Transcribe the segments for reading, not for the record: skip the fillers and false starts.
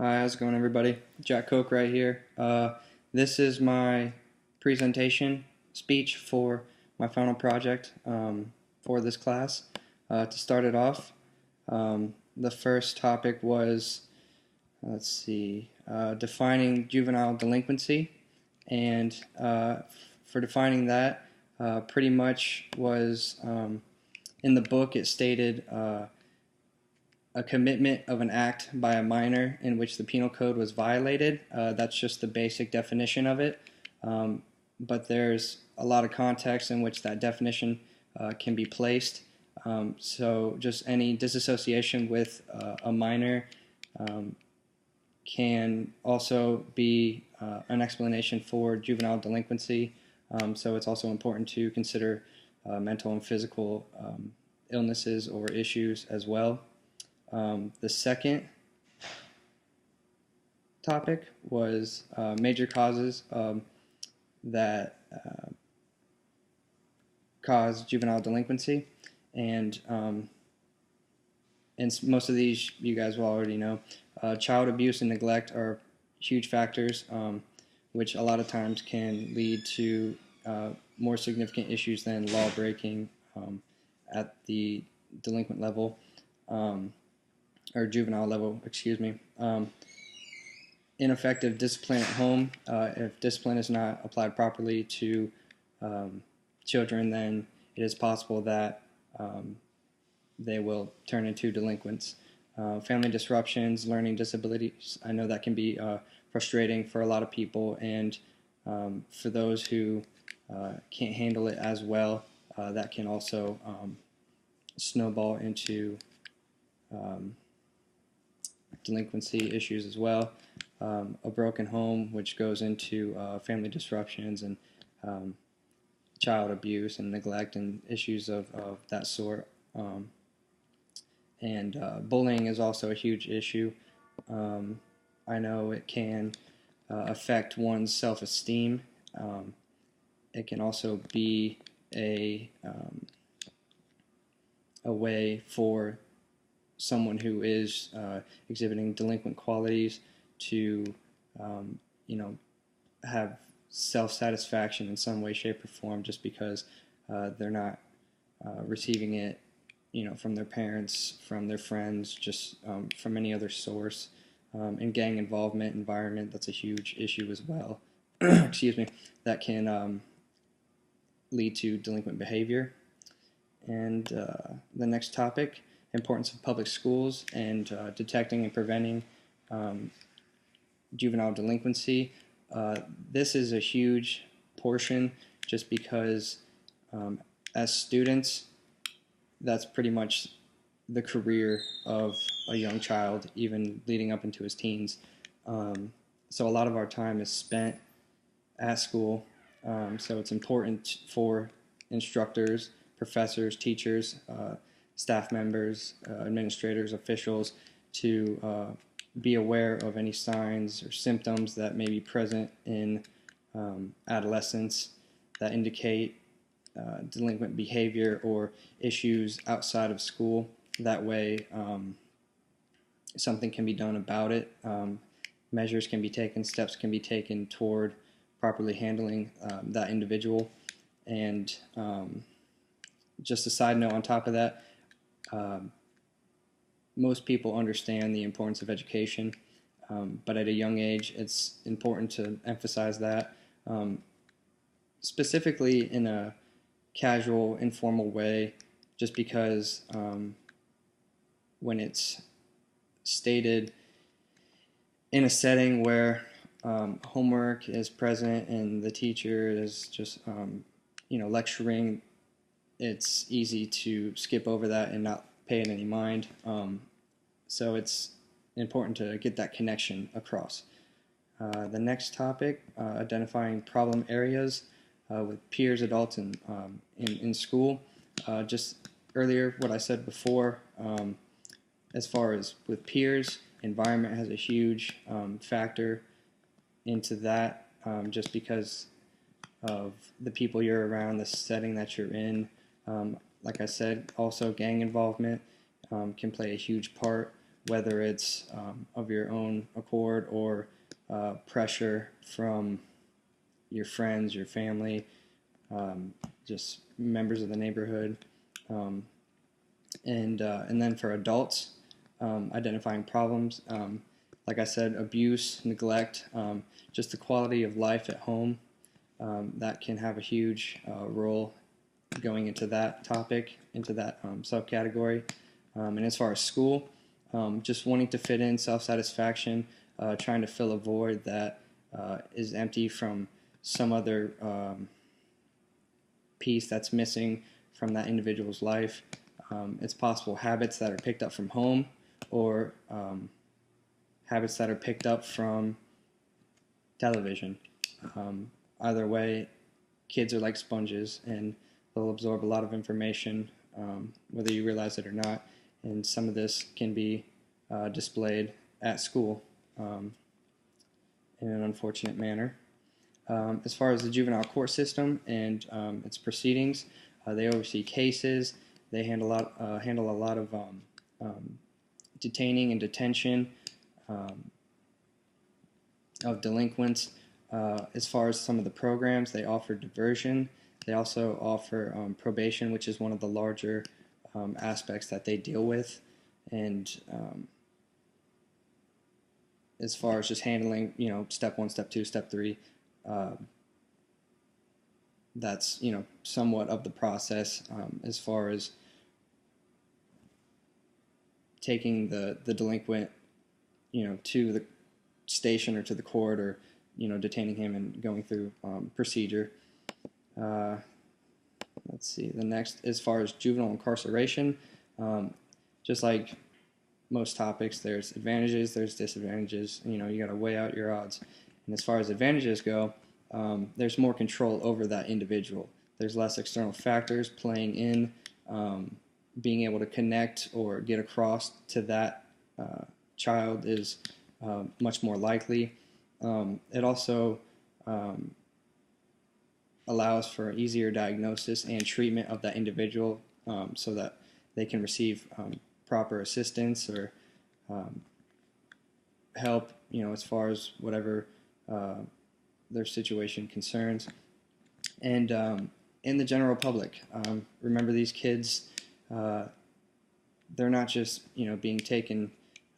Hi, how's it going, everybody? Jack Coke right here. This is my presentation speech for my final project for this class. To start it off, the first topic was, let's see, defining juvenile delinquency. And for defining that, pretty much was in the book it stated a commitment of an act by a minor in which the penal code was violated. That's just the basic definition of it. But there's a lot of context in which that definition can be placed. So just any disassociation with a minor can also be an explanation for juvenile delinquency. So it's also important to consider mental and physical illnesses or issues as well. The second topic was major causes that cause juvenile delinquency, and most of these you guys will already know. Child abuse and neglect are huge factors, which a lot of times can lead to more significant issues than law breaking at the delinquent level. Or juvenile level, excuse me. Ineffective discipline at home. If discipline is not applied properly to children, then it is possible that they will turn into delinquents. Family disruptions, learning disabilities. I know that can be frustrating for a lot of people, and for those who can't handle it as well, that can also snowball into delinquency issues as well. A broken home, which goes into family disruptions and child abuse and neglect and issues of that sort. And bullying is also a huge issue. I know it can affect one's self-esteem. It can also be a way for someone who is exhibiting delinquent qualities to, have self-satisfaction in some way, shape, or form, just because they're not receiving it, from their parents, from their friends, just from any other source. And gang involvement environment, that's a huge issue as well. Excuse me, that can lead to delinquent behavior. And the next topic, importance of public schools and detecting and preventing juvenile delinquency. This is a huge portion just because as students, that's pretty much the career of a young child, even leading up into his teens. So a lot of our time is spent at school. So it's important for instructors, professors, teachers, staff members, administrators, officials to be aware of any signs or symptoms that may be present in adolescence that indicate delinquent behavior or issues outside of school. That way something can be done about it. Measures can be taken, steps can be taken toward properly handling that individual. And just a side note on top of that, most people understand the importance of education, but at a young age, it's important to emphasize that, specifically in a casual, informal way, just because when it's stated in a setting where homework is present and the teacher is just, lecturing, it's easy to skip over that and not pay it any mind. So it's important to get that connection across. The next topic, identifying problem areas with peers, adults, and in school. Just earlier, what I said before, as far as with peers, environment has a huge factor into that, just because of the people you're around, the setting that you're in. Like I said, also gang involvement can play a huge part whether it's of your own accord or pressure from your friends, your family, just members of the neighborhood. And then for adults, identifying problems, like I said, abuse, neglect, just the quality of life at home, that can have a huge role going into that topic, into that subcategory. And as far as school, just wanting to fit in, self-satisfaction, trying to fill a void that is empty from some other piece that's missing from that individual's life. It's possible habits that are picked up from home or habits that are picked up from television. Either way, kids are like sponges, and they'll absorb a lot of information, whether you realize it or not. And some of this can be displayed at school in an unfortunate manner. As far as the juvenile court system and its proceedings, they oversee cases. They handle a lot of detaining and detention of delinquents. As far as some of the programs, they offer diversion. They also offer probation, which is one of the larger aspects that they deal with. And as far as just handling, step 1, step 2, step 3, that's, somewhat of the process as far as taking the delinquent, to the station or to the court, or, detaining him and going through procedure. Let's see, the next, as far as juvenile incarceration, just like most topics, there's advantages, there's disadvantages. You got to weigh out your odds. And as far as advantages go, there's more control over that individual. There's less external factors playing in, being able to connect or get across to that child is much more likely. It also allows for easier diagnosis and treatment of that individual, so that they can receive proper assistance or help, as far as whatever their situation concerns. And in the general public, remember, these kids, they're not just being taken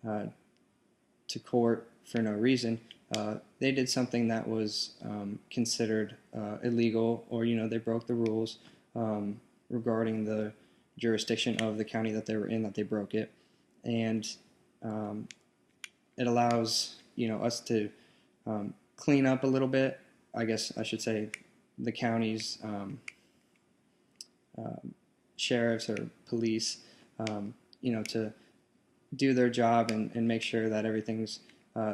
to court for no reason. They did something that was considered illegal, or they broke the rules regarding the jurisdiction of the county that they were in, that they broke it. And it allows us to clean up a little bit. I guess I should say the county's sheriffs or police, to do their job and make sure that everything's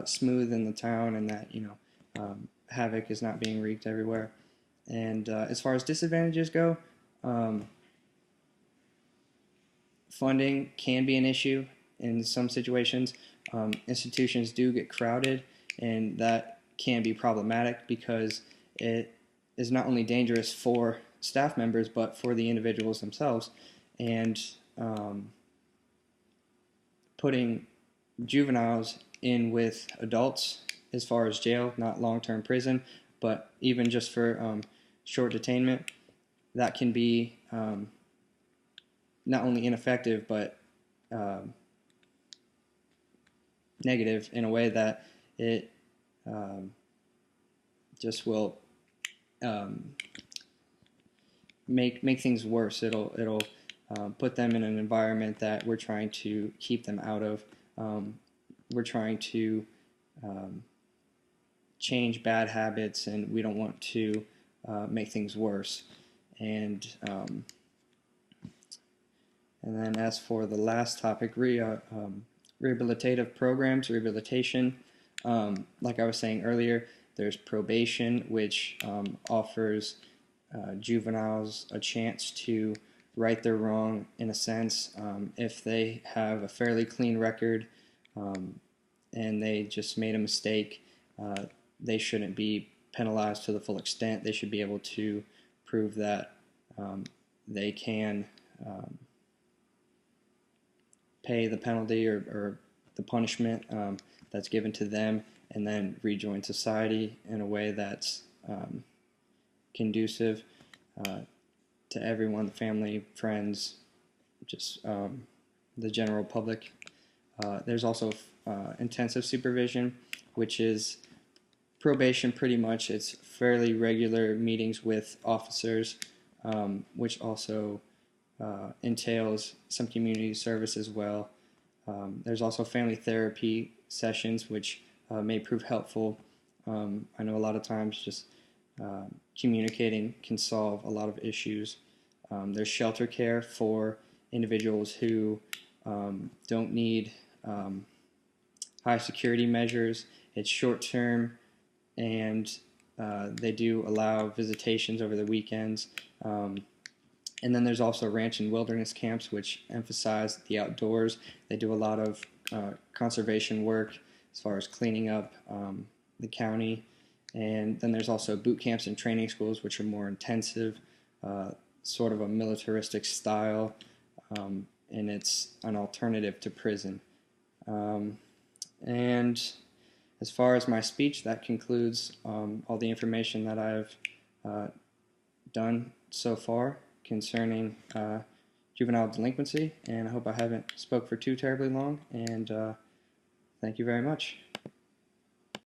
smooth in the town, and that havoc is not being wreaked everywhere. And as far as disadvantages go, funding can be an issue in some situations. Institutions do get crowded, and that can be problematic because it is not only dangerous for staff members but for the individuals themselves. And putting juveniles in with adults, as far as jail, not long-term prison, but even just for short detainment, that can be not only ineffective but negative, in a way that it just will make things worse. It'll put them in an environment that we're trying to keep them out of. We're trying to change bad habits, and we don't want to make things worse. And then as for the last topic, rehabilitative programs, rehabilitation, like I was saying earlier, there's probation, which offers juveniles a chance to right their wrong, in a sense. If they have a fairly clean record and they just made a mistake, they shouldn't be penalized to the full extent. They should be able to prove that they can pay the penalty or the punishment that's given to them, and then rejoin society in a way that's conducive to everyone, the family, friends, just the general public. There's also intensive supervision, which is probation pretty much. It's fairly regular meetings with officers, which also entails some community service as well. There's also family therapy sessions, which may prove helpful. I know a lot of times just communicating can solve a lot of issues. There's shelter care for individuals who don't need high security measures. It's short term, and they do allow visitations over the weekends. And then there's also ranch and wilderness camps, which emphasize the outdoors. They do a lot of conservation work as far as cleaning up the county. And then there's also boot camps and training schools, which are more intensive, sort of a militaristic style, and it's an alternative to prison. And as far as my speech, that concludes all the information that I've done so far concerning juvenile delinquency, and I hope I haven't spoke for too terribly long, and thank you very much.